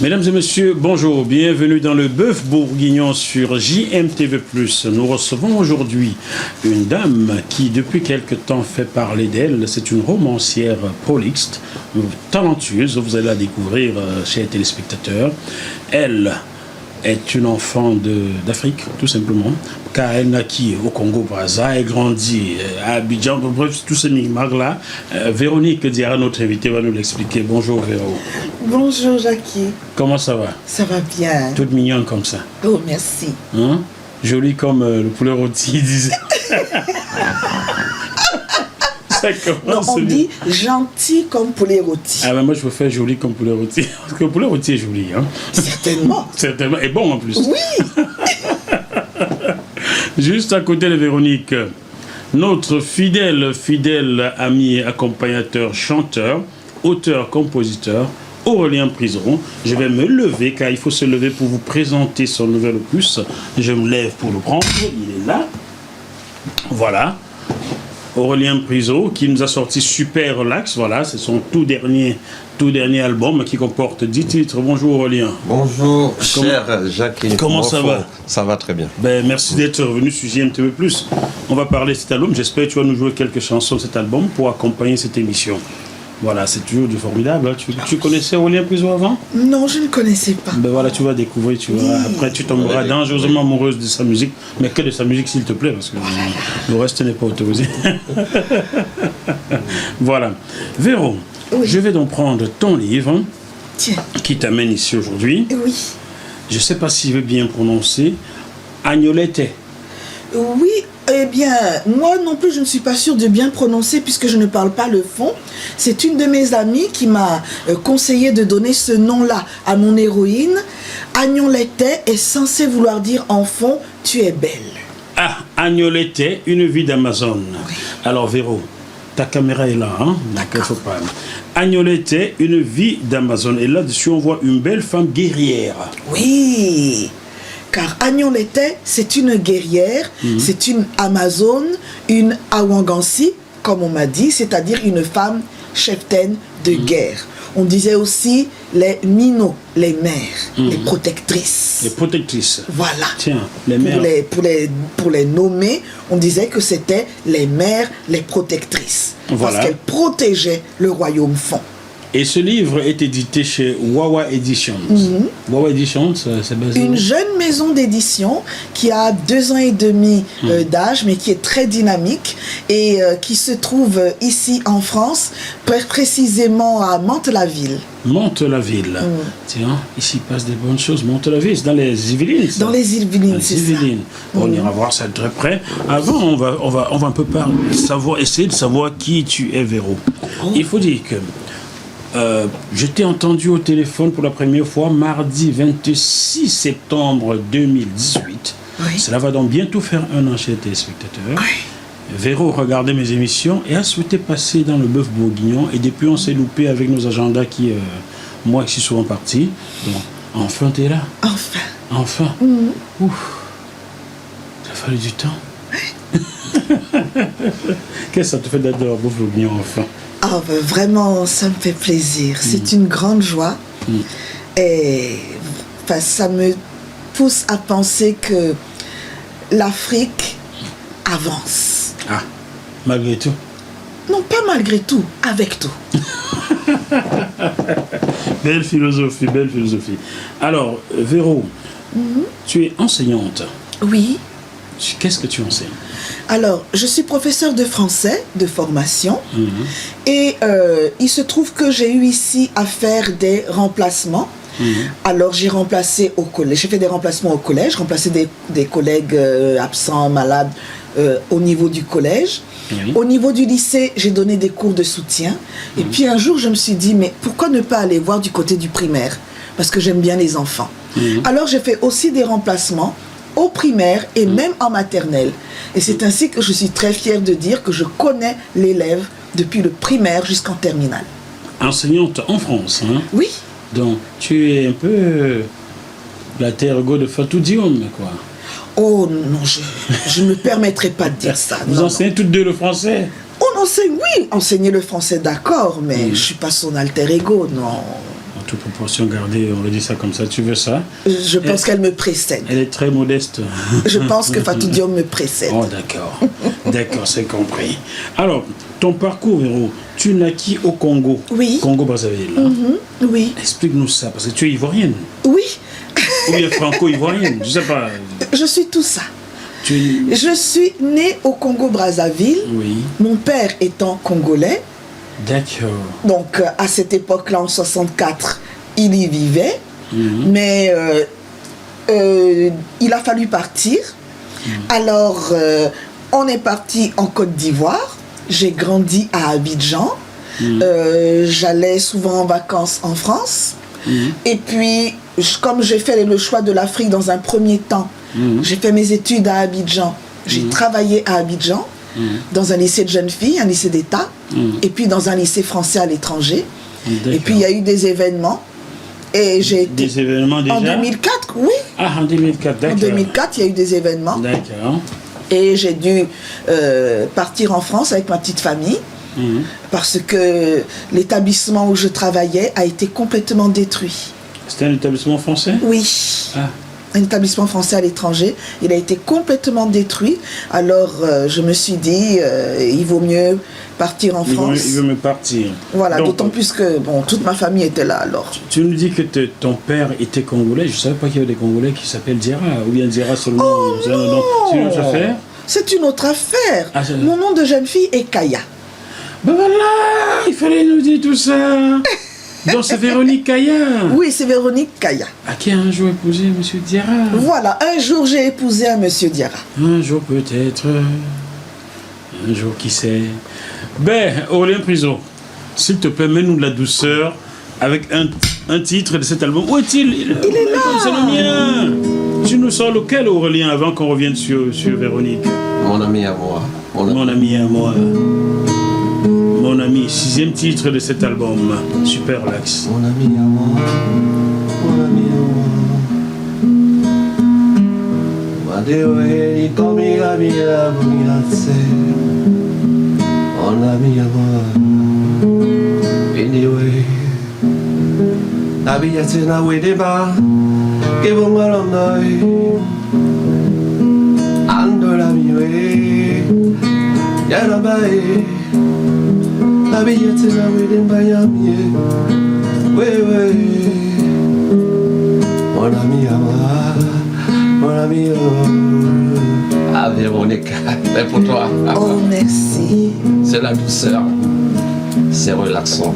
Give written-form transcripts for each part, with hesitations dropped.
Mesdames et messieurs, bonjour, bienvenue dans le Bœuf Bourguignon sur JMTV+. Nous recevons aujourd'hui une dame qui depuis quelque temps fait parler d'elle. C'est une romancière prolixe, talentueuse, vous allez la découvrir chez les téléspectateurs. Elle est une enfant d'Afrique, tout simplement, car elle naquit au Congo-Brazza et grandit à Abidjan. Bref, tous ces micmacs-là. Véronique Diarra, notre invitée, va nous l'expliquer. Bonjour Véro. Bonjour Jackie. Comment ça va? Ça va bien. Toute mignonne comme ça. Oh, merci. Hein? Jolie comme le poulet rôti, disait. Non, on dit gentil comme poulet rôti. Ah ben moi je préfère joli comme poulet rôti. Parce que le poulet rôti est joli. Hein? Certainement. Certainement. Et bon en plus. Oui. Juste à côté de Véronique, notre fidèle ami, accompagnateur, chanteur, auteur, compositeur, Aurélien Prison. Je vais me lever car il faut se lever pour vous présenter son nouvel opus. Je me lève pour le prendre. Il est là. Voilà. Aurélien Prison qui nous a sorti Super Relax. Voilà, c'est son tout dernier album qui comporte 10 titres. Bonjour Aurélien. Bonjour cher Jacques. Comment ça va? Ça va très bien. Ben, merci d'être revenu sur JMTV+. On va parler de cet album. J'espère que tu vas nous jouer quelques chansons de cet album pour accompagner cette émission. Voilà, c'est toujours du formidable. Hein. Tu connaissais Aurélien Prison avant? Non, je ne connaissais pas. Ben voilà, tu vas découvrir, tu vois. Après, tu tomberas dangereusement amoureuse de sa musique, mais que de sa musique, s'il te plaît, parce que le reste n'est pas autorisé. Voilà. Véro, oui. Je vais donc prendre ton livre. Tiens. Qui t'amène ici aujourd'hui. Oui. Je ne sais pas si je vais bien prononcer. Agnolete. Oui, eh bien, moi non plus, je ne suis pas sûre de bien prononcer puisque je ne parle pas le fond. C'est une de mes amies qui m'a conseillé de donner ce nom-là à mon héroïne. Agnolete est censé vouloir dire en fond, tu es belle. Ah, Agnolete, une vie d'Amazon. Oui. Alors Véro, ta caméra est là, hein? D'accord. Faut pas. Agnolete, une vie d'Amazon. Et là-dessus, on voit une belle femme guerrière. Oui. Car Agnolete, c'est une guerrière, c'est une Amazone, une Awangansi, comme on m'a dit, c'est-à-dire une femme cheftaine de guerre. On disait aussi les minots, les mères, les protectrices. Les protectrices. Voilà. Tiens, les mères. Pour les nommer, on disait que c'était les mères, les protectrices. Voilà. Parce qu'elles protégeaient le royaume fond. Et ce livre est édité chez Wawa Editions. Wawa Editions, c'est basé une jeune maison d'édition qui a 2 ans et demi d'âge, mais qui est très dynamique et qui se trouve ici en France, précisément à Mantes-la-Ville. Mantes-la-Ville. Tiens, ici passe des bonnes choses. Mantes-la-Ville, c'est dans les Yvelines. Dans les Yvelines, c'est ça. On ira voir ça de très près. Avant, on va un peu essayer de savoir qui tu es, Véro. Il faut dire que je t'ai entendu au téléphone pour la première fois mardi 26 septembre 2018. Oui. Cela va donc bientôt faire 1 an chez les téléspectateurs. Oui. Véro regardait mes émissions et a souhaité passer dans le Bœuf Bourguignon. Et depuis, on s'est loupé avec nos agendas qui, moi, je suis souvent parti. Donc, enfin, t'es là. Enfin. Enfin. Ouf. Ça a fallu du temps. Qu'est-ce que ça te fait d'être dans le Bœuf Bourguignon, enfin? Ah, ben, vraiment, ça me fait plaisir. C'est une grande joie. Et enfin, ça me pousse à penser que l'Afrique avance. Ah, malgré tout? Non, pas malgré tout, avec tout. Belle philosophie, belle philosophie. Alors, Véro, tu es enseignante. Oui. Qu'est-ce que tu enseignes? Alors, je suis professeure de français, de formation, et il se trouve que j'ai eu ici à faire des remplacements. Alors, j'ai remplacé au collège, j'ai fait des remplacements au collège, remplacé des collègues absents, malades au niveau du collège. Au niveau du lycée, j'ai donné des cours de soutien. Et puis un jour, je me suis dit, mais pourquoi ne pas aller voir du côté du primaire? Parce que j'aime bien les enfants. Alors, j'ai fait aussi des remplacements au primaire et même en maternelle. Et c'est ainsi que je suis très fière de dire que je connais l'élève depuis le primaire jusqu'en terminale. Enseignante en France, hein? Oui. Donc, tu es un peu la terre go de Fatou Diome, quoi. Oh non, je ne me permettrai pas de dire ça. Vous enseignez toutes deux le français? On enseigne, oui, enseigner le français, d'accord, mais je ne suis pas son alter ego, non. En toute proportion gardée, on le dit ça comme ça. Tu veux ça? Je pense qu'elle me précède. Elle est très modeste. Je pense que Fatou Diom me précède. Oh, d'accord. D'accord, c'est compris. Alors, ton parcours, Véro, tu naquis au Congo. Oui. Congo-Brazzaville. Hein? Oui. Explique-nous ça, parce que tu es ivoirienne. Oui. Ou bien franco-ivoirienne, je sais pas. Je suis tout ça. Tu... Je suis née au Congo-Brazzaville. Oui. Mon père étant congolais. D'accord. Donc, à cette époque-là, en 64, il y vivait. Mais il a fallu partir. Alors, on est parti en Côte d'Ivoire. J'ai grandi à Abidjan. J'allais souvent en vacances en France. Et puis, comme j'ai fait le choix de l'Afrique dans un premier temps, j'ai fait mes études à Abidjan. J'ai travaillé à Abidjan, dans un lycée de jeunes filles, un lycée d'État, et puis dans un lycée français à l'étranger. Et puis, il y a eu des événements. Et j'ai été... Des événements déjà? En 2004, oui. Ah, en 2004, d'accord. En 2004, il y a eu des événements. D'accord. Et j'ai dû partir en France avec ma petite famille. Parce que l'établissement où je travaillais a été complètement détruit. C'était un établissement français? Oui. Ah. Un établissement français à l'étranger. Il a été complètement détruit. Alors, je me suis dit, il vaut mieux partir en France. Il veut me partir. Voilà, Donc, d'autant plus que bon, toute ma famille était là alors. Tu nous dis que ton père était congolais. Je ne savais pas qu'il y avait des Congolais qui s'appellent Diarra. Ou bien Diarra seulement. Oh c'est un nom. C'est une autre affaire? C'est une autre affaire. Ah, mon nom de jeune fille est Kaya. Ben voilà, il fallait nous dire tout ça. Donc c'est Véronique Kaya. Oui, c'est Véronique Kaya. À qui a un jour épousé M. Diarra? Voilà, un jour j'ai épousé un monsieur Diarra. Un jour peut-être. Un jour qui sait. Ben, Aurélien Prison, s'il te plaît, mets-nous de la douceur avec un titre de cet album. Où est-il? Il est là. C'est le mien. Tu nous sors lequel, Aurélien, avant qu'on revienne sur Véronique? Mon ami à moi. Mon ami à moi. Mon ami, 6e titre de cet album, Super Relax. Mon ami à moi. Mon ami à moi. Madeoe, comme la mia, mon ami à moi. Anyway, la vie c'est na wedeba, que bon malonoi. Ando la miwe, ya la bae. La vie c'est na wedeba ya mie. Ouais. Mon ami à moi, mon ami à moi. Ah Véronique, c'est pour toi. Oh, merci. C'est la douceur, c'est relaxant.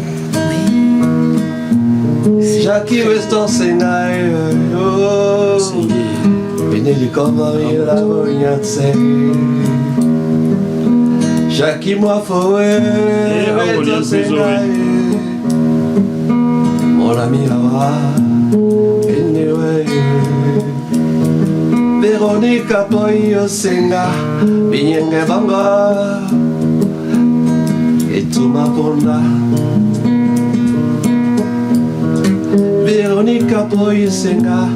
Jackie Weston Senai, oh, Benelli comme la voyance. Jackie moi fouet, Weston Senai, mon ami là-bas, anyway. Veronica Poyo Senga, Binyenge Bamba, et tout ma bonda. Veronica Poyo Senga,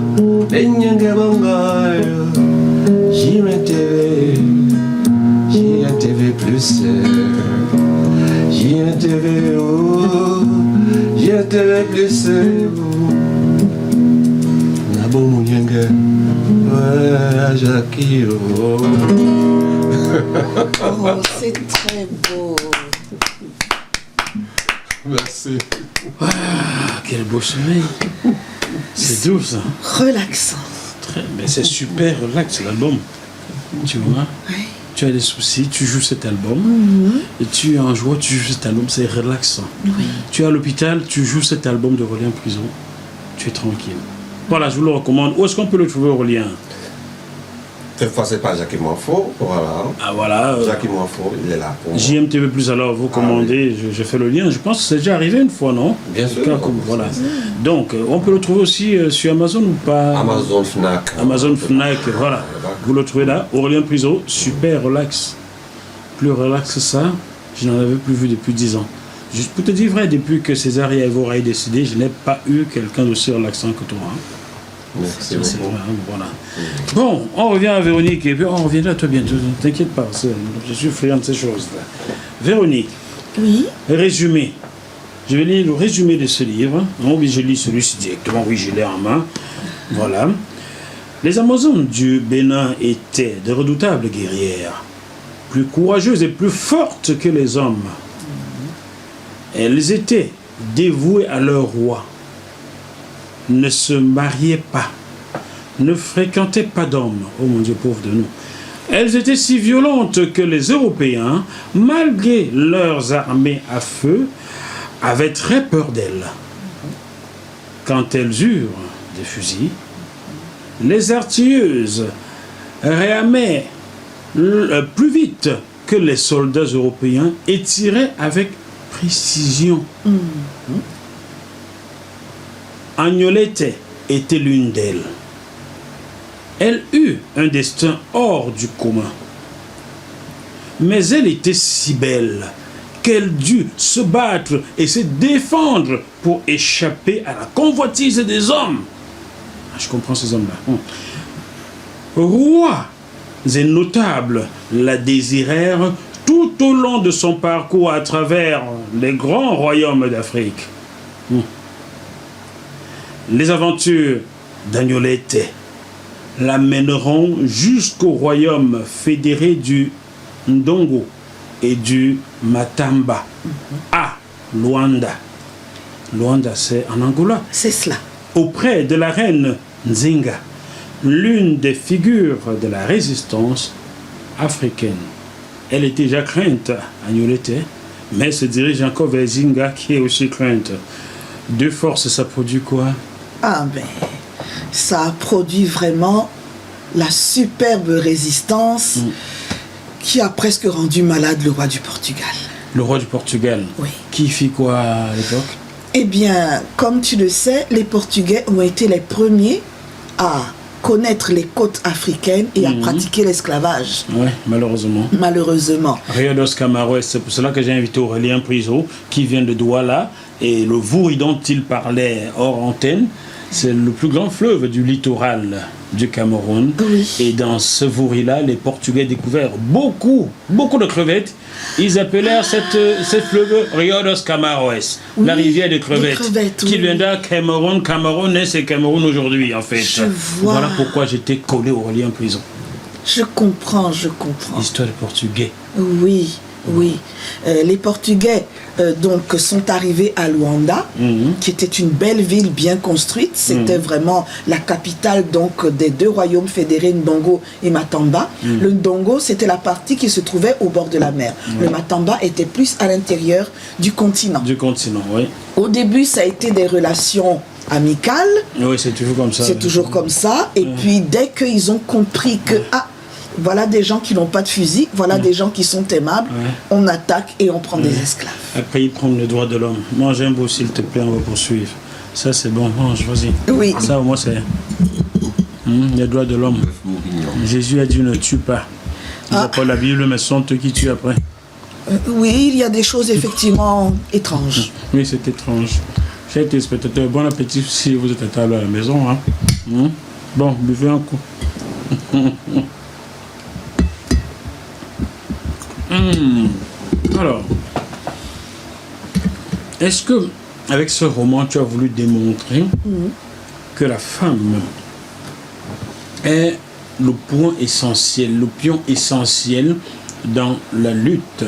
Binyenge Bamba, JMTV, JMTV plus, JMTV, oh, JMTV plus, Nabo Munyenge. Ouais, Jackie, oh. Oh, c'est très beau. Merci. Ah, quel beau sommeil. C'est doux ça. Relaxant. Mais c'est super relax l'album. Tu vois? Oui. Tu as des soucis, tu joues cet album. Et tu es en joie, tu joues cet album, c'est relaxant. Oui. Tu es à l'hôpital, tu joues cet album de Aurélien Prison. Tu es tranquille. Voilà, je vous le recommande. Où est-ce qu'on peut le trouver, Aurélien? Cette fois, c'est pas Jackie Moifo, voilà. Ah voilà. Jackie Moifo, il est là pour moi. JMTV Plus, alors vous commandez, je fais le lien. Je pense que c'est déjà arrivé une fois, non? Bien sûr. Voilà. Donc, on peut le trouver aussi sur Amazon ou pas? Amazon Fnac. Amazon Fnac, voilà. Vous le trouvez là. Aurélien Prison, super relax. Plus relax que ça, je n'en avais plus vu depuis 10 ans. Juste pour te dire vrai, depuis que César et Evora aient décidé, je n'ai pas eu quelqu'un d'aussi relaxant que toi. Hein. Merci C'est beaucoup. vrai, hein, voilà. Bon, on revient à Véronique et puis on reviendra à toi bientôt. Ne t'inquiète pas, je suis friand de ces choses-là. Véronique, Oui. résumé. Je vais lire le résumé de ce livre. Non, oui, je lis celui-ci directement. Oui, je l'ai en main. Voilà. Les Amazones du Bénin étaient de redoutables guerrières, plus courageuses et plus fortes que les hommes. Elles étaient dévouées à leur roi, ne se mariaient pas, ne fréquentaient pas d'hommes. Oh mon Dieu, pauvre de nous. Elles étaient si violentes que les Européens, malgré leurs armées à feu, avaient très peur d'elles. Quand elles eurent des fusils, les artilleuses ramaient plus vite que les soldats européens et tiraient avec précision. Agnolette était l'une d'elles. Elle eut un destin hors du commun. Mais elle était si belle qu'elle dut se battre et se défendre pour échapper à la convoitise des hommes. Je comprends ces hommes-là. Rois et notables la désirèrent tout au long de son parcours à travers les grands royaumes d'Afrique. Les aventures d'Agnolette la mèneront jusqu'au royaume fédéré du Ndongo et du Matamba, à Luanda. Luanda, c'est en Angola. C'est cela. Auprès de la reine Nzinga, l'une des figures de la résistance africaine. Elle était déjà crainte, Agnolette, mais se dirige encore vers Nzinga qui est aussi crainte. De force, ça produit quoi? Ah ben, ça a produit vraiment la superbe résistance qui a presque rendu malade le roi du Portugal. Le roi du Portugal? Oui. Qui fit quoi à l'époque? Eh bien, comme tu le sais, les Portugais ont été les premiers à connaître les côtes africaines et à pratiquer l'esclavage. Oui, malheureusement. Malheureusement. Rio dos Camaroes, c'est pour cela que j'ai invité Aurélien Priso, qui vient de Douala, et le Vouri dont il parlait hors antenne, c'est le plus grand fleuve du littoral du Cameroun. Oui. Et dans ce Vouri-là, les Portugais découvrent beaucoup de crevettes. Ils appelèrent cette fleuve Rio dos Camaroes, Oui, la rivière des crevettes, qui oui. vient d'un Cameroun. Cameroun, c'est Cameroun aujourd'hui, en fait. Je vois. Voilà pourquoi j'étais collé Aurélien Prison. Je comprends. Histoire de Portugais. Oui. Les Portugais donc sont arrivés à Luanda, qui était une belle ville bien construite. C'était vraiment la capitale donc des deux royaumes fédérés, Ndongo et Matamba. Le Ndongo, c'était la partie qui se trouvait au bord de la mer. Le Matamba était plus à l'intérieur du continent. Du continent, oui. Au début, ça a été des relations amicales. Oui, c'est toujours comme ça. C'est toujours comme ça. Et puis, dès qu'ils ont compris que, voilà des gens qui n'ont pas de fusil, voilà des gens qui sont aimables, on attaque et on prend des esclaves. Après, ils prennent le droit de l'homme. Mange un beau, s'il te plaît, on va poursuivre. Ça, c'est bon, mange, vas-y. Oui. Ça, au moins, c'est les droits de l'homme. Jésus a dit ne tue pas. Ils appellent la Bible, mais sont eux qui tuent après. Oui, il y a des choses effectivement étranges. Oui, c'est étrange. Chers téléspectateurs, bon appétit si vous êtes à table à la maison. Bon, buvez un coup. Alors, est-ce que, avec ce roman, tu as voulu démontrer que la femme est le point essentiel, le pion essentiel dans la lutte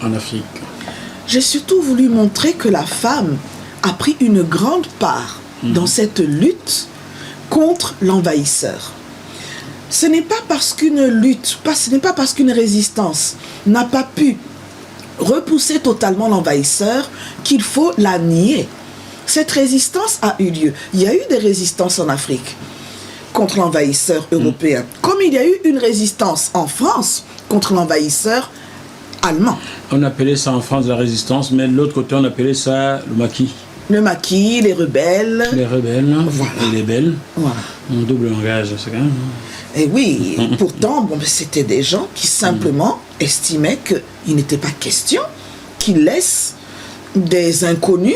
en Afrique? J'ai surtout voulu montrer que la femme a pris une grande part dans cette lutte contre l'envahisseur. Ce n'est pas parce qu'une lutte, ce n'est pas parce qu'une résistance n'a pas pu repousser totalement l'envahisseur qu'il faut la nier. Cette résistance a eu lieu. Il y a eu des résistances en Afrique contre l'envahisseur européen, comme il y a eu une résistance en France contre l'envahisseur allemand. On appelait ça en France la résistance, mais de l'autre côté, on appelait ça le maquis. Le maquis, les rebelles. Les rebelles, voilà. Et les belles. Voilà. Un double langage, c'est quand même... Et oui, pourtant, c'était des gens qui simplement estimaient qu'il n'était pas question qu'ils laissent des inconnus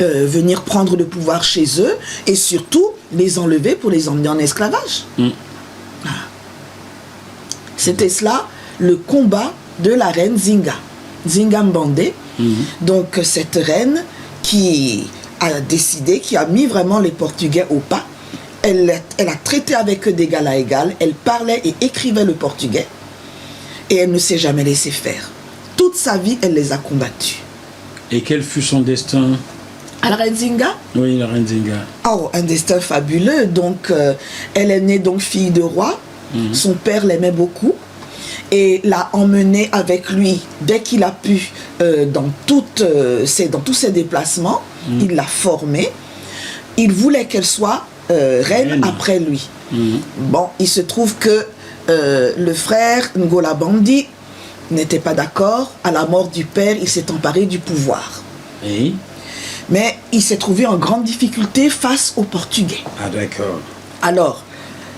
venir prendre le pouvoir chez eux et surtout les enlever pour les emmener en esclavage. C'était cela le combat de la reine Nzinga, Nzinga Mbandé. Donc cette reine qui a décidé, qui a mis vraiment les Portugais au pas. Elle a traité avec eux d'égal à égal. Elle parlait et écrivait le portugais. Et elle ne s'est jamais laissée faire. Toute sa vie, elle les a combattus. Et quel fut son destin? À la reine Zinga? Oui, la reine Zinga. Oh, un destin fabuleux. Donc, elle est née donc fille de roi. Son père l'aimait beaucoup et l'a emmenée avec lui dès qu'il a pu dans tous ses déplacements. Il l'a formée. Il voulait qu'elle soit reine après lui. Bon, il se trouve que le frère Ngola Bandi n'était pas d'accord. À la mort du père, il s'est emparé du pouvoir. Et? Mais il s'est trouvé en grande difficulté face aux Portugais. Ah, d'accord. Alors,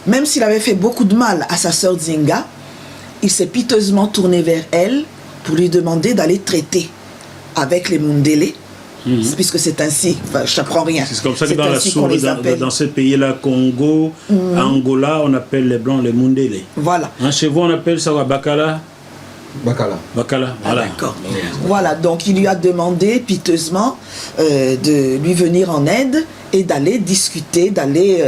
même s'il avait fait beaucoup de mal à sa sœur Zinga, il s'est piteusement tourné vers elle pour lui demander d'aller traiter avec les Mundele, puisque c'est ainsi, enfin, je n'apprends rien. C'est comme ça que dans, dans ces pays-là, Congo, Angola, on appelle les Blancs les Mundele. Voilà. Hein, chez vous, on appelle ça Bakala? Bakala. Bakala, voilà. D'accord. Voilà, donc il lui a demandé piteusement de lui venir en aide et d'aller discuter, d'aller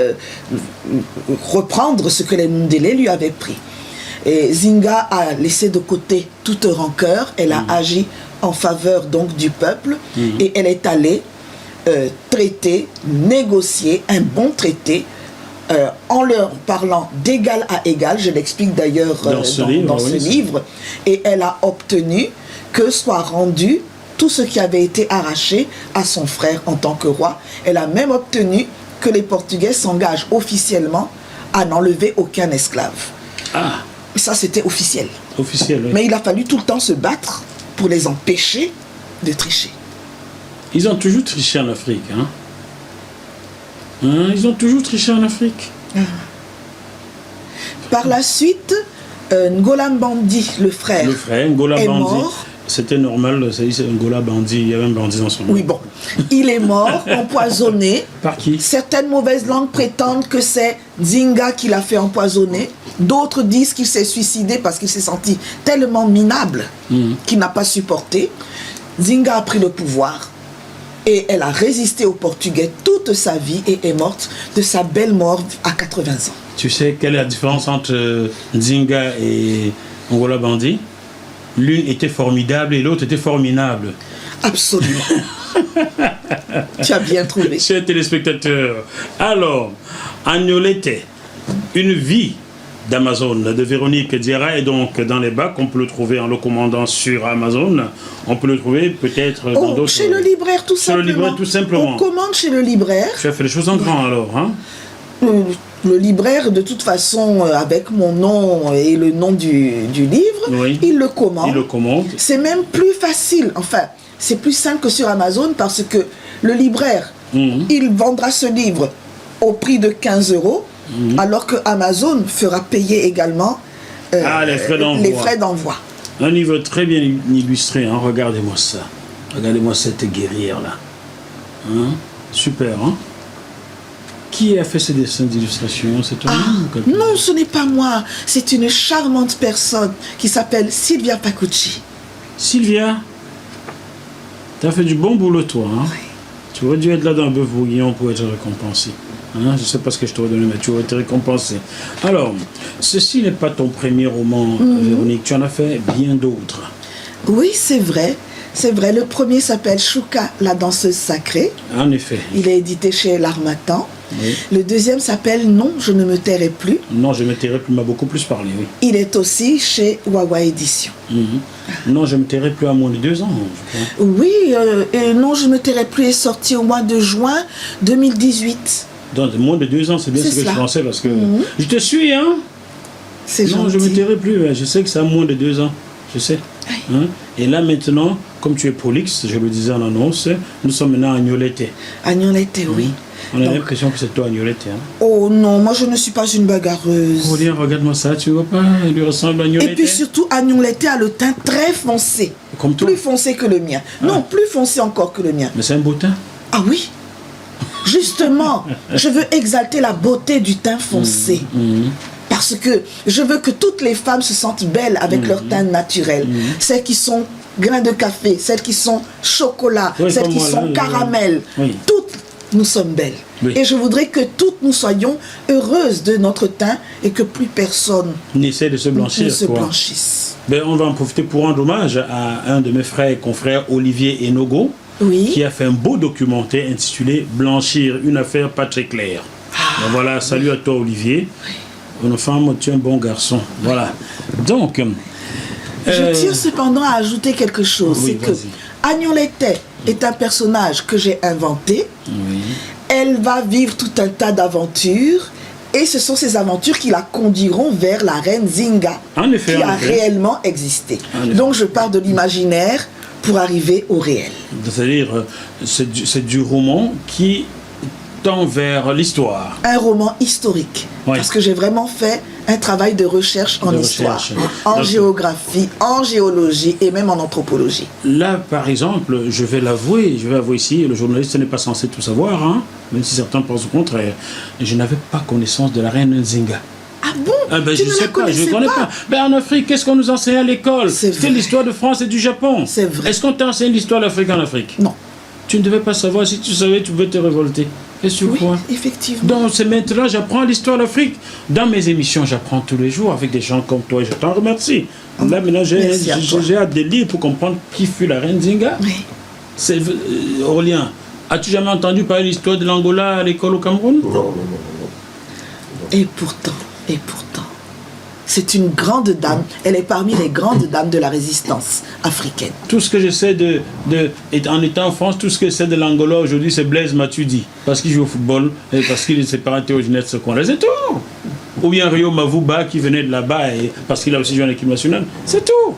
reprendre ce que les Mundele lui avaient pris. Et Zinga a laissé de côté toute rancœur, elle a agi en faveur donc du peuple et elle est allée traiter, négocier un bon traité en leur parlant d'égal à égal, je l'explique d'ailleurs dans ce livre, et elle a obtenu que soit rendu tout ce qui avait été arraché à son frère en tant que roi. Elle a même obtenu que les Portugais s'engagent officiellement à n'enlever aucun esclave. Ah. Ça, c'était officiel. Officiel, oui. Mais il a fallu tout le temps se battre pour les empêcher de tricher. Ils ont toujours triché en Afrique, hein? Ils ont toujours triché en Afrique. Par la suite, Ngola Bandi, le frère, Ngola est Bandi. mort. C'était normal, c'est Ngola Bandi, il y avait un bandit dans son nom. Oui, bon. Il est mort, empoisonné. Par qui? Certaines mauvaises langues prétendent que c'est Zinga qui l'a fait empoisonner. D'autres disent qu'il s'est suicidé parce qu'il s'est senti tellement minable qu'il n'a pas supporté. Zinga a pris le pouvoir et elle a résisté aux Portugais toute sa vie et est morte de sa belle mort à 80 ans. Tu sais quelle est la différence entre Zinga et Ngola Bandi? L'une était formidable et l'autre était formidable. Absolument. Tu as bien trouvé. Chers téléspectateurs, alors, Agnolete, une vie d'Amazon, de Véronique Diarra, est donc dans les bacs. On peut le trouver en le commandant sur Amazon. On peut le trouver peut-être dans d'autres... Chez le libraire, tout simplement. Chez le libraire, tout simplement. On commande chez le libraire. Tu as fait les choses en grand, alors, hein? Le libraire, de toute façon, avec mon nom et le nom du livre, oui. Il le commande. Il le commande. C'est même plus facile. Enfin, c'est plus simple que sur Amazon parce que le libraire, il vendra ce livre au prix de 15 €, alors que Amazon fera payer également les frais d'envoi. Un livre très bien illustré, hein? Regardez-moi ça. Regardez-moi cette guerrière-là. Hein? Super, hein? Qui a fait ces dessins d'illustration? C'est toi? Non, ce n'est pas moi. C'est une charmante personne qui s'appelle Sylvia Pacucci. Sylvia, tu as fait du bon boulot, toi. Hein? Oui. Tu aurais dû être là dans le bœuf bourguignon pour être récompensé. Hein? Je ne sais pas ce que je t'aurais donné, mais tu aurais été récompensé. Alors, ceci n'est pas ton premier roman, Véronique. Tu en as fait bien d'autres. Oui, c'est vrai. C'est vrai. Le premier s'appelle Chouka, la danseuse sacrée. En effet. Il est édité chez L'Harmattan. Oui. Le deuxième s'appelle Non, je ne me tairai plus. Non, je me tairai plus, m'a beaucoup plus parlé, oui. Il est aussi chez Wawa Édition. Non, je me tairai plus à moins de 2 ans. Je crois. Oui, et Non, je ne me tairai plus est sorti au mois de juin 2018. Dans moins de 2 ans, c'est bien ce que je pensais parce que je te suis, hein. C'est non, gentil. je me tairai plus. Je sais que c'est à moins de 2 ans. Je sais. Hein? Et là maintenant, comme tu es prolixe, je le disais en annonce, nous sommes maintenant à Agnolete. Agnolete, oui. On a l'impression que c'est toi Agnolete. Hein? Oh non, moi je ne suis pas une bagarreuse. Oh, regarde-moi ça, tu vois pas, il lui ressemble à Agnolete. Et puis surtout, Agnolete a le teint très foncé. Comme toi? Plus foncé que le mien. Non, plus foncé encore que le mien. Mais c'est un beau teint. Ah oui. Justement, je veux exalter la beauté du teint foncé. Parce que je veux que toutes les femmes se sentent belles avec leur teint naturel. Celles qui sont grains de café, celles qui sont chocolat, Oui, celles comme qui moi, sont là, caramel, oui. toutes nous sommes belles. Oui. Et je voudrais que toutes nous soyons heureuses de notre teint et que plus personne N'essaie de se blanchir. ne se quoi. blanchisse. Ben, on va en profiter pour rendre hommage à un de mes frères et confrères, Olivier Enogo, Oui. qui a fait un beau documentaire intitulé Blanchir, une affaire pas très claire. Ben voilà, salut à toi Olivier. Une femme, tu es un bon garçon. Voilà. Donc, Je tiens cependant à ajouter quelque chose. Oui, C'est que vas-y. Agnolettet est un personnage que j'ai inventé. oui. Elle va vivre tout un tas d'aventures. Et ce sont ces aventures qui la conduiront vers la reine Zinga, En effet, qui en a effet. réellement existé. En effet. Donc je pars de l'imaginaire pour arriver au réel. C'est-à-dire, c'est du roman qui tend vers l'histoire. Un roman historique. Oui. Parce que j'ai vraiment fait un travail de recherche en De histoire, recherche. en Donc- géographie, en géologie et même en anthropologie. Là, par exemple, je vais l'avouer ici, le journaliste n'est pas censé tout savoir, hein, même si certains pensent au contraire. Je n'avais pas connaissance de la reine Nzinga. Ah bon? Ah ben, Tu je ne sais la pas, connaissais je ne connais pas. Ben, en Afrique, qu'est-ce qu'on nous enseigne à l'école? C'est C'était vrai. l'histoire de France et du Japon. C'est vrai. Est-ce qu'on t'enseigne l'histoire de l'Afrique en Afrique? Non. Tu ne devais pas savoir. Si tu savais, tu pouvais te révolter. Et sur Oui, quoi? effectivement. Donc, c'est maintenant, j'apprends l'histoire de l'Afrique. Dans mes émissions, j'apprends tous les jours avec des gens comme toi. Et je t'en remercie. Là, maintenant, Merci à toi. j'ai hâte de lire pour comprendre qui fut la reine Zinga. Oui. C'est Aurélien, as-tu jamais entendu parler de l'histoire de l'Angola à l'école au Cameroun? Et pourtant, c'est une grande dame. Elle est parmi les grandes dames de la résistance africaine. Tout ce que je sais en étant en France, tout ce que je sais de l'Angola aujourd'hui, c'est Blaise Matuidi. Parce qu'il joue au football et parce qu'il est ses parents étaient originaires de ce coin-là. C'est tout. Ou bien Rio Mavuba qui venait de là-bas et parce qu'il a aussi joué en équipe nationale. C'est tout.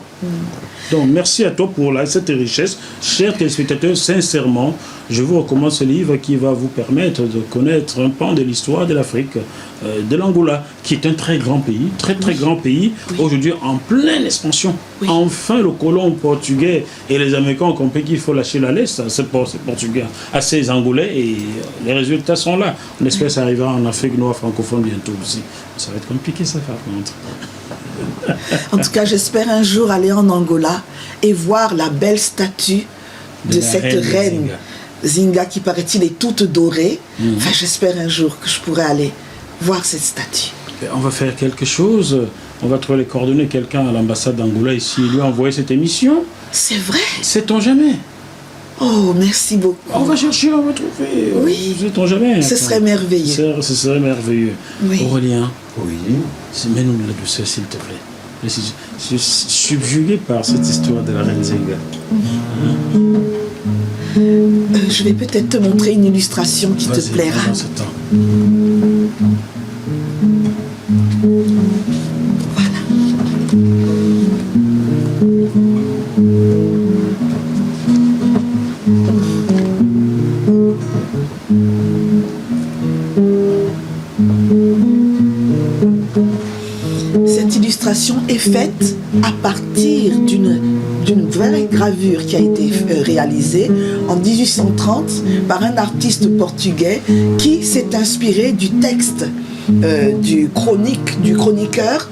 Donc, merci à toi pour cette richesse. Chers téléspectateurs, sincèrement, je vous recommande ce livre qui va vous permettre de connaître un pan de l'histoire de l'Afrique, de l'Angola, qui est un très grand pays, très grand pays, aujourd'hui en pleine expansion. Oui. Enfin, le colon portugais et les Américains ont compris qu'il faut lâcher la laisse à ces Portugais, à ces Angolais, et les résultats sont là. On espère que ça arrivera en Afrique noire francophone bientôt aussi. Ça va être compliqué, ça, par contre. En tout cas, j'espère un jour aller en Angola et voir la belle statue de la cette reine reine Zinga qui, paraît-il, est toute dorée. Enfin, j'espère un jour que je pourrai aller voir cette statue. On va faire quelque chose. On va trouver les coordonnées de quelqu'un à l'ambassade d'Angola ici et lui envoyer cette émission. C'est vrai? Sait-on jamais? Oh, merci beaucoup. On va chercher, on va trouver. Oui. Sait-on jamais? Ce serait merveilleux. Ce serait merveilleux. Oui. Aurélien, Oui. mets-nous de la douceur, s'il te plaît. Je suis subjugué par cette histoire de la reine Zinga. Je vais peut-être te montrer une illustration qui te Vas-y, plaira. pendant ce temps. Cette illustration est faite à partir d'une vraie gravure qui a été réalisée en 1830 par un artiste portugais qui s'est inspiré du texte du chroniqueur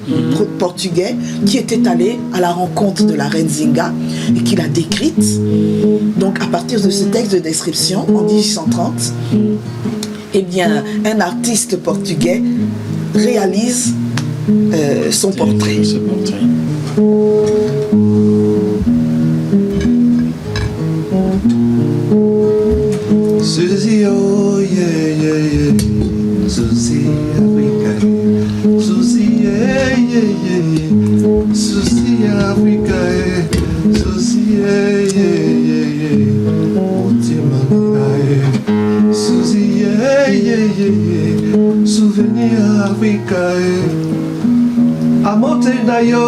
portugais qui était allé à la rencontre de la reine Zinga et qui l'a décrite. Donc à partir de ce texte de description en 1830, eh bien, un artiste portugais réalise son portrait. Ce portrait. Suzy, oh yeah, yeah, yeah. Suzy, Africa. Suzy, yeah, yeah, yeah. Suzy, Africa. Suzy, yeah, yeah, yeah, yeah. Mutima, yeah. Suzy, yeah, yeah, yeah, yeah. Souvenir Africa. Amote na yo.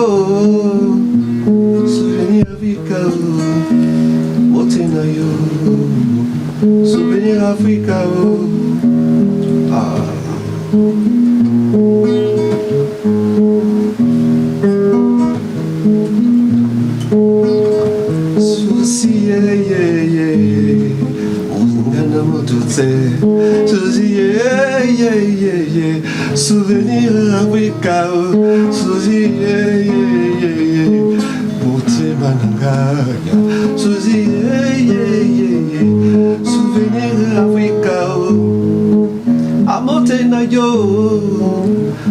Souvenir Africa. Mote na yo. Souvenir Africa, oh. Ah. Susi, yeah, yeah, yeah. Ungana motutse. Susi, yeah, yeah, yeah, yeah. Souvenir Africa, oh. Susi, yeah, yeah, yeah, yeah. Mote motema nanga Suzy souvenir Africa Amotena yo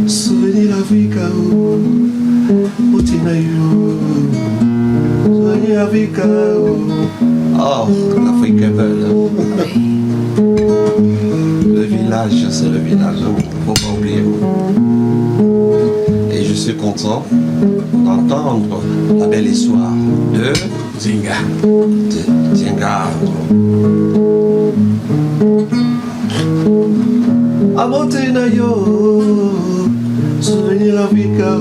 souvenir Africa Motena yo souvenir Africa. Oh, l'Afrique est belle. Le village, c'est le village, faut pas oublier. Et je suis content d'entendre la belle histoire de Zinga. Zinga. Amotena yo, souvenir Africa.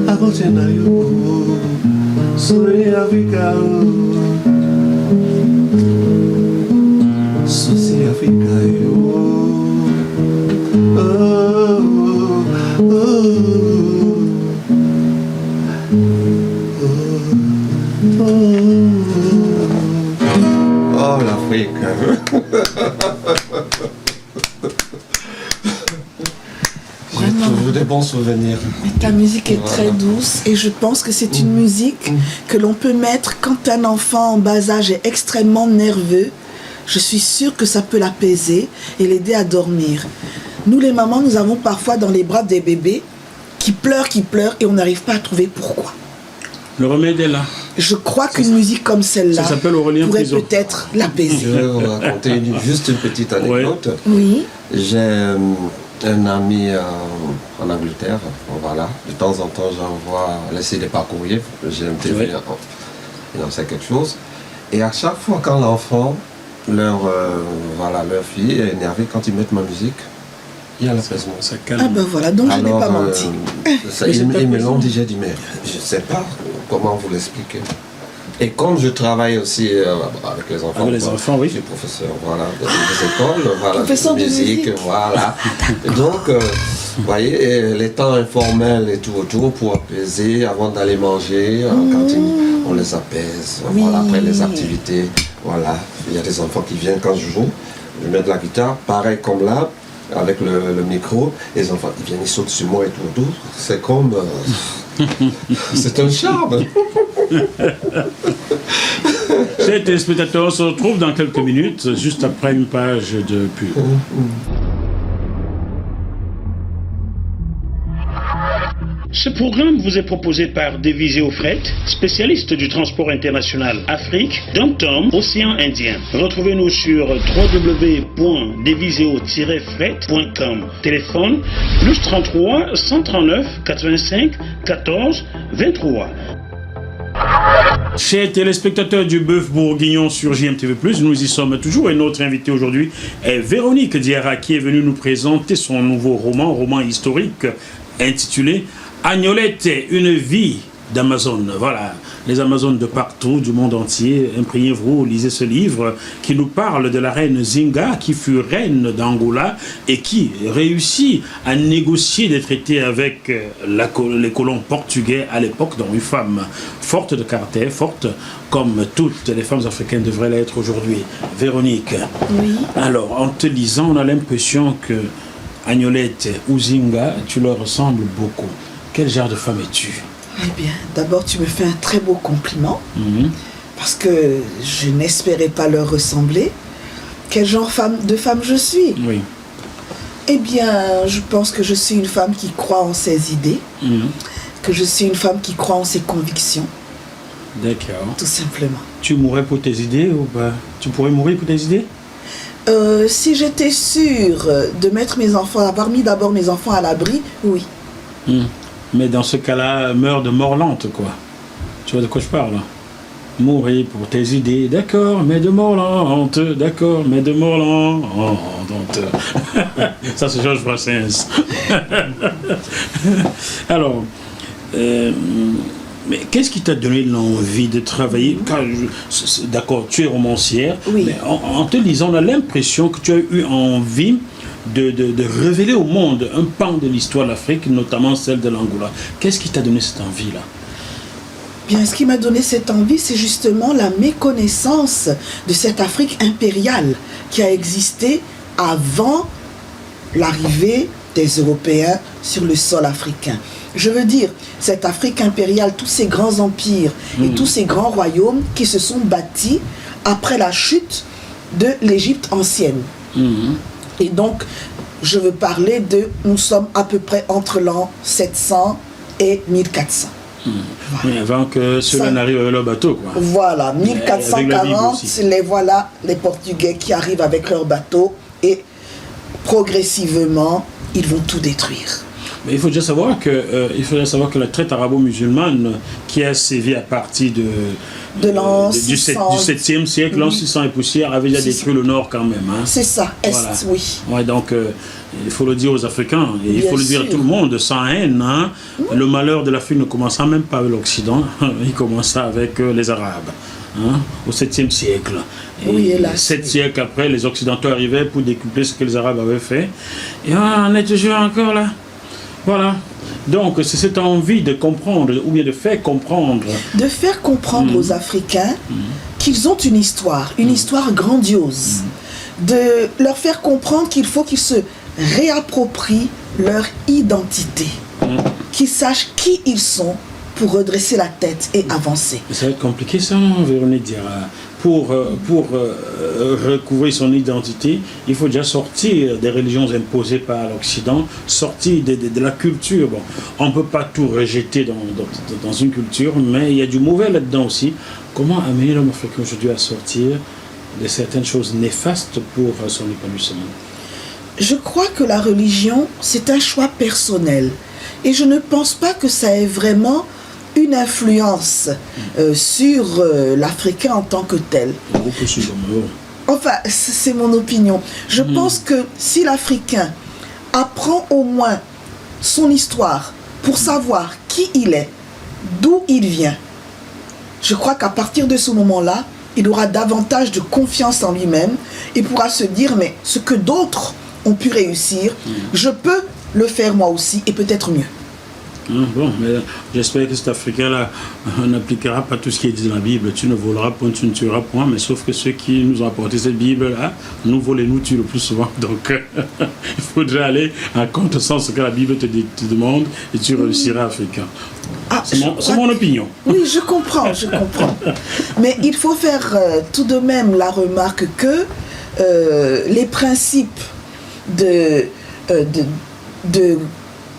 Amotena yo, souvenir Africa. Souci Africa yo. Oh l'Afrique. J'ai toujours des bons souvenirs. Mais ta musique est très douce et je pense que c'est une musique que l'on peut mettre quand un enfant en bas âge est extrêmement nerveux. Je suis sûre que ça peut l'apaiser et l'aider à dormir. Nous les mamans, nous avons parfois dans les bras des bébés qui pleurent et on n'arrive pas à trouver pourquoi. Le remède est là. Je crois qu'une musique comme celle-là pourrait peut-être l'apaiser. Je vais vous raconter juste une petite anecdote. Oui. J'ai un ami en Angleterre, voilà. De temps en temps, j'envoie laisser des parcouriers. J'ai un TV, il en sait quelque chose. Et à chaque fois quand l'enfant, leur fille est énervée, quand ils mettent ma musique, il y a l'apaisement. Ça calme. Ah ben voilà, donc je n'ai pas menti. Ils me l'ont dit, j'ai dit, mais je ne sais pas comment vous l'expliquer. Et comme je travaille aussi avec les enfants, avec les enfants, oui. Je suis professeur des écoles, professeur de musique, voilà. Donc, vous voyez, les temps informels et tout autour pour apaiser avant d'aller manger, quand on les apaise, voilà, après les activités, voilà. Il y a des enfants qui viennent quand je joue, je mets de la guitare, pareil comme là, avec le micro, les enfants ils viennent, ils sautent sur moi et tout autour. C'est comme... c'est un charme. Chers téléspectateurs, on se retrouve dans quelques minutes, juste après une page de pub. Ce programme vous est proposé par Deviseo Fret, spécialiste du transport international Afrique, Dom-Tom, Océan Indien. Retrouvez-nous sur www.deviseo-fret.com. Téléphone +33 139 85 14 23. Chers téléspectateurs du Bœuf Bourguignon sur JMTV+, nous y sommes toujours et notre invitée aujourd'hui est Véronique Diarra qui est venue nous présenter son nouveau roman historique intitulé Agnolette, une vie d'Amazone. Voilà, les Amazones de partout, du monde entier. Imprégnez-vous, lisez ce livre qui nous parle de la reine Zinga, qui fut reine d'Angola et qui réussit à négocier des traités avec les colons portugais à l'époque, dont une femme forte de caractère, forte comme toutes les femmes africaines devraient l'être aujourd'hui. Véronique, oui. Alors, en te lisant, on a l'impression que Agnolette ou Zinga, tu leur ressembles beaucoup. Quel genre de femme es-tu? Eh bien, d'abord, tu me fais un très beau compliment, parce que je n'espérais pas leur ressembler. Quel genre de femme je suis? Oui. Eh bien, je pense que je suis une femme qui croit en ses idées, que je suis une femme qui croit en ses convictions. D'accord. Tout simplement. Tu mourrais pour tes idées ou pas? Tu pourrais mourir pour tes idées? Si j'étais sûre de mettre mes enfants, d'avoir mis d'abord mes enfants à l'abri, oui. Mais dans ce cas-là, meurs de mort lente, quoi. Tu vois de quoi je parle? Mourir pour tes idées, d'accord, mais de mort lente, d'accord, mais de mort lente. Ça, c'est Georges Brassens. Alors, mais qu'est-ce qui t'a donné l'envie de travailler? D'accord, tu es romancière, oui. Mais en te lisant, on a l'impression que tu as eu envie de révéler au monde un pan de l'histoire de l'Afrique, notamment celle de l'Angola. Qu'est-ce qui t'a donné cette envie-là? Bien, ce qui m'a donné cette envie, c'est justement la méconnaissance de cette Afrique impériale qui a existé avant l'arrivée des Européens sur le sol africain. Je veux dire, cette Afrique impériale, tous ces grands empires et tous ces grands royaumes qui se sont bâtis après la chute de l'Égypte ancienne. Et donc, je veux parler de, nous sommes à peu près entre l'an 700 et 1400. Oui, avant que cela n'arrive avec leur bateau, quoi. Voilà, Avec la Bible 1440, aussi. voilà les Portugais qui arrivent avec leur bateau et progressivement, ils vont tout détruire. Mais il faut déjà savoir que la traite arabo-musulmane qui a sévi à partir De l'an du 600. 7e siècle, l'an 600 et poussière, avait déjà 600. détruit le nord quand même. Hein. C'est ça, Est, Voilà. oui. Ouais, donc, il faut le dire aux Africains, et il Bien faut le dire à sûr. tout le monde, sans haine. Hein. Le malheur de l'Afrique ne commença même pas avec l'Occident, il commença avec les Arabes, hein, au 7e siècle. Et Oui, hélas. 7 siècles après, les Occidentaux arrivaient pour décupler ce que les Arabes avaient fait. Et on est toujours encore là. Voilà. Donc, c'est cette envie de comprendre, ou bien de faire comprendre. De faire comprendre aux Africains qu'ils ont une histoire grandiose. De leur faire comprendre qu'il faut qu'ils se réapproprient leur identité. Qu'ils sachent qui ils sont pour redresser la tête et avancer. Ça va être compliqué ça, Véronique Diarra. Pour recouvrir son identité, il faut déjà sortir des religions imposées par l'Occident, sortir de la culture. Bon, on ne peut pas tout rejeter dans une culture, mais il y a du mauvais là-dedans aussi. Comment amener l'homme africain aujourd'hui à sortir de certaines choses néfastes pour son épanouissement? Je crois que la religion, c'est un choix personnel. Et je ne pense pas que ça ait vraiment une influence sur l'Africain en tant que tel. Enfin, c'est mon opinion. Je pense que si l'Africain apprend au moins son histoire pour savoir qui il est, d'où il vient, je crois qu'à partir de ce moment-là, il aura davantage de confiance en lui-même et pourra se dire, mais ce que d'autres ont pu réussir, je peux le faire moi aussi et peut-être mieux. Bon, mais j'espère que cet Africain-là n'appliquera pas tout ce qui est dit dans la Bible. Tu ne voleras point, tu ne tueras point, mais sauf que ceux qui nous ont apporté cette Bible-là, nous volent et nous tuent le plus souvent. Donc, il faudrait aller en contresens ce que la Bible te demande et tu réussiras, Africain. Ah, c'est mon opinion. Oui, je comprends. Mais il faut faire tout de même la remarque que les principes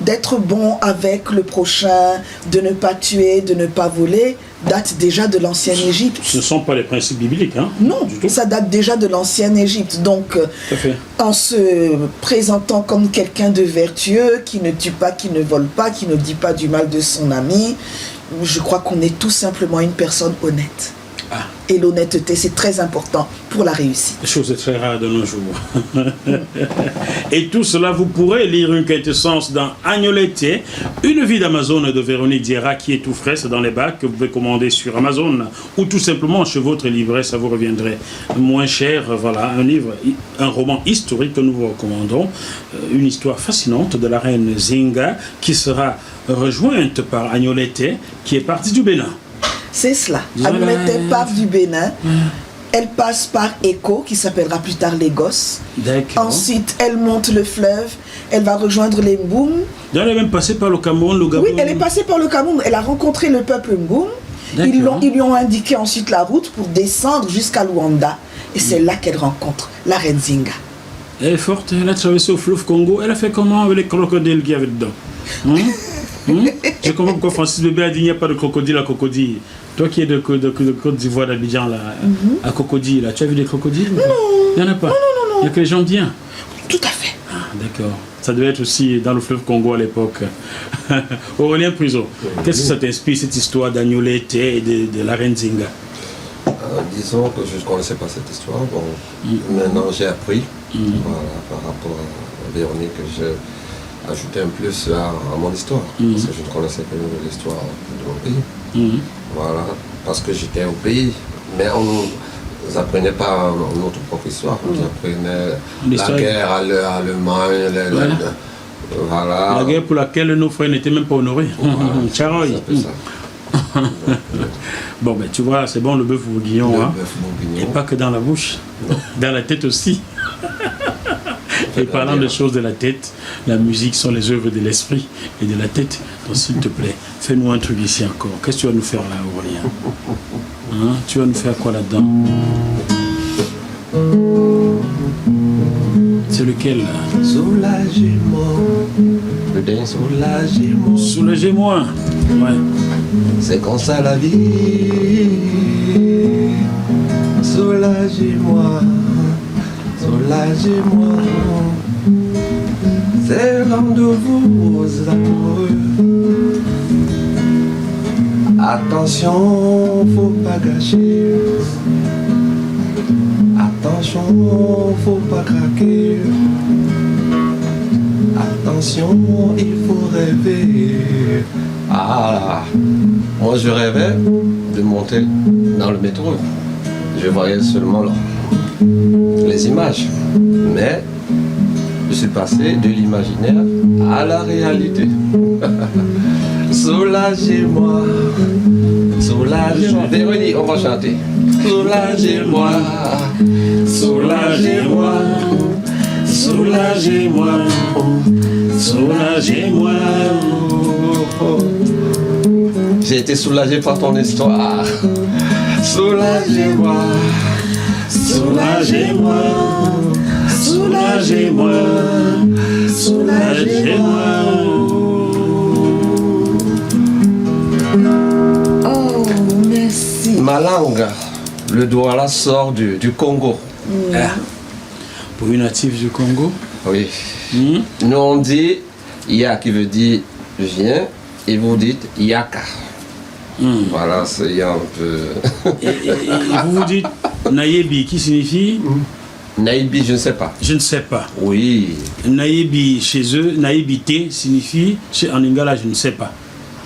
d'être bon avec le prochain, de ne pas tuer, de ne pas voler, datent déjà de l'ancienne Égypte. Ce ne sont pas les principes bibliques, hein? Non, du tout. ça date déjà de l'ancienne Égypte. Donc, Tout à fait. en se présentant comme quelqu'un de vertueux, qui ne tue pas, qui ne vole pas, qui ne dit pas du mal de son ami, je crois qu'on est tout simplement une personne honnête. Ah. Et l'honnêteté, c'est très important pour la réussite. Chose très rare de nos jours. Et tout cela, vous pourrez lire une quintessence dans Agnolettier, Une vie d'Amazon de Véronique Diarra, qui est tout frais, c'est dans les bacs, que vous pouvez commander sur Amazon, ou tout simplement chez votre livret, ça vous reviendrait moins cher. Voilà, un roman historique que nous vous recommandons, une histoire fascinante de la reine Zinga, qui sera rejointe par Agnolettier, qui est partie du Bénin. C'est cela. Voilà. Agnolettier part du Bénin. Elle passe par Écho, qui s'appellera plus tard Lagos. D'accord. Ensuite, elle monte le fleuve. Elle va rejoindre les Mboum. Elle est même passée par le Cameroun, le Gabon. Oui, elle est passée par le Cameroun. Elle a rencontré le peuple Mboum. D'accord. Ils lui ont indiqué ensuite la route pour descendre jusqu'à Luanda. Et c'est là qu'elle rencontre la reine Zinga. Elle est forte, elle a traversé au fleuve Congo. Elle a fait comment avec les crocodiles qu'il y avait dedans? Je comprends pourquoi Francis Bébé a dit il n'y a pas de crocodile à Cocody. Toi qui es de Côte d'Ivoire, d'Abidjan, là, à Cocody, là, tu as vu des crocodiles? Non. Il n'y en a pas? Non. Il n'y a que les gens bien. Tout à fait. Ah, d'accord. Ça devait être aussi dans le fleuve Congo à l'époque. Aurélien Pruzot, qu'est-ce que ça t'inspire, cette histoire d'Agnolettier et de la reine Zinga? Disons que je ne connaissais pas cette histoire. Bon, maintenant j'ai appris, voilà, par rapport à Véronique, que j'ai ajouté un plus à mon histoire. Parce que je ne connaissais que l'histoire de mon pays. Voilà, parce que j'étais au pays, mais on ne nous apprenait pas notre propre histoire. On nous apprenait la guerre à l'Allemagne, voilà. La guerre pour laquelle nos frères n'étaient même pas honorés. Voilà, Bon, ben tu vois, c'est bon le bœuf bourguignon, hein? Bœuf bourguignon. Et pas que dans la bouche, dans la tête aussi. Et parlant de choses de la tête, la musique sont les œuvres de l'esprit et de la tête. Donc s'il te plaît, fais-nous un truc ici encore. Qu'est-ce que tu vas nous faire là, Aurélien? Hein? Tu vas nous faire quoi là-dedans? C'est lequel là? Soulagez-moi. Le dernier, soulagez-moi. Soulagez-moi. Ouais. C'est comme ça la vie. Soulagez-moi. Soulagez-moi. C'est le rendez-vous aux amoureux. Attention, faut pas gâcher. Attention, faut pas craquer. Attention, il faut rêver. Ah, moi je rêvais de monter dans le métro. Je voyais seulement les images. Mais je suis passé de l'imaginaire à la réalité. Soulagez-moi, soulagez-moi. Véronique, on va chanter. Soulagez-moi, soulagez-moi, soulagez-moi, soulagez-moi. J'ai été soulagé par ton histoire. Soulagez-moi, soulagez-moi, soulagez-moi, soulagez-moi. Oh, merci. Ma langue, le Douala sort du Congo. Ah. Pour une native du Congo? Oui. Nous on dit Ya qui veut dire viens et vous dites Yaka. Voilà, c'est un peu. Et vous vous dites Nayebi qui signifie? Naïbi, je ne sais pas. Je ne sais pas. Oui. Nayebi chez eux, Naïbité signifie, en lingala, je ne sais pas.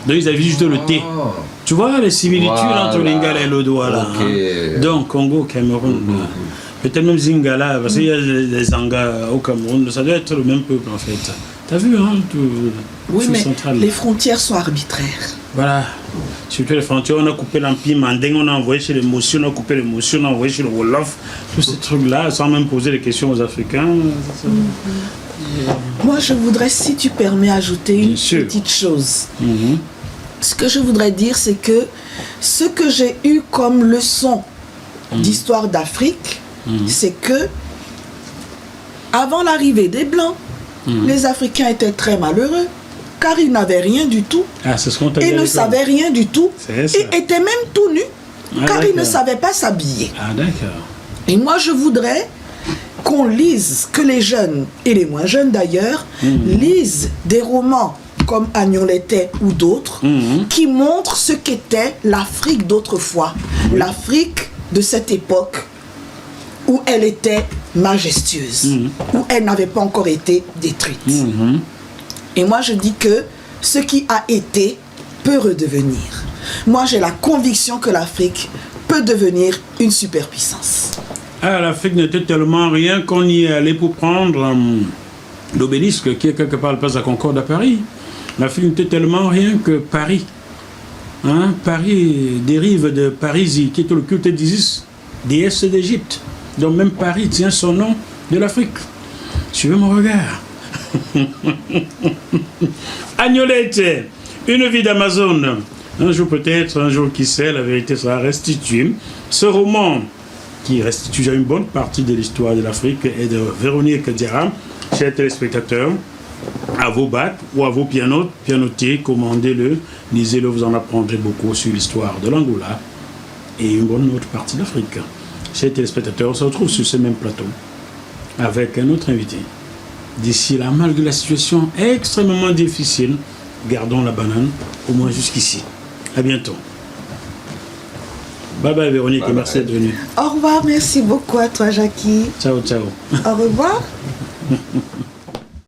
Donc ils avaient juste le T. Tu vois les similitudes entre lingala et le Douala. Okay. Donc Congo, Cameroun. Peut-être même Zingala, parce qu'il y a des Angas au Cameroun, ça doit être le même peuple en fait. T'as vu, hein, tout. Oui, mais central. les frontières sont arbitraires. Voilà. Surtout les frontières, on a coupé l'Empire Manding, on a envoyé chez les Moussi, on a coupé les Moussi, on a envoyé chez le Wolof. Tous ces trucs-là, sans même poser des questions aux Africains. Moi, je voudrais, si tu permets, ajouter une Bien sûr. petite chose. Ce que je voudrais dire, c'est que ce que j'ai eu comme leçon d'histoire d'Afrique, c'est que avant l'arrivée des Blancs, les Africains étaient très malheureux, car ils n'avaient rien du tout. Ah, c'est ce qu'on t'a dit. Ils ne savaient rien du tout. C'est ça. Et étaient même tout nus, car ils ne d'accord. savaient pas s'habiller. Ah, d'accord. Et moi, je voudrais qu'on lise, que les jeunes, et les moins jeunes d'ailleurs, lisent des romans comme Agnolettet ou d'autres, qui montrent ce qu'était l'Afrique d'autrefois, l'Afrique de cette époque où elle était majestueuse, où elle n'avait pas encore été détruite. Et moi, je dis que ce qui a été peut redevenir. Moi, j'ai la conviction que l'Afrique peut devenir une superpuissance. Ah, l'Afrique n'était tellement rien qu'on y est allé pour prendre l'obélisque qui est quelque part à la place de la Concorde à Paris. L'Afrique n'était tellement rien que Paris. Hein? Paris dérive de Parisie, qui est le culte d'Isis, déesse d'Égypte. Donc même Paris tient son nom de l'Afrique. Suivez mon regard. Agnolettet, une vie d'Amazone. Un jour peut-être, un jour qui sait, la vérité sera restituée. Ce roman qui restitue déjà une bonne partie de l'histoire de l'Afrique est de Véronique Diarra, chers téléspectateurs, à vos bacs ou à vos pianotiers, commandez-le, lisez-le, vous en apprendrez beaucoup sur l'histoire de l'Angola et une bonne autre partie de l'Afrique. Chers téléspectateurs, on se retrouve sur ce même plateau avec un autre invité. D'ici là, malgré la situation extrêmement difficile, gardons la banane, au moins jusqu'ici. À bientôt. Bye bye Véronique, et merci d'être venue. Au revoir, merci beaucoup à toi Jackie. Ciao, ciao. Au revoir.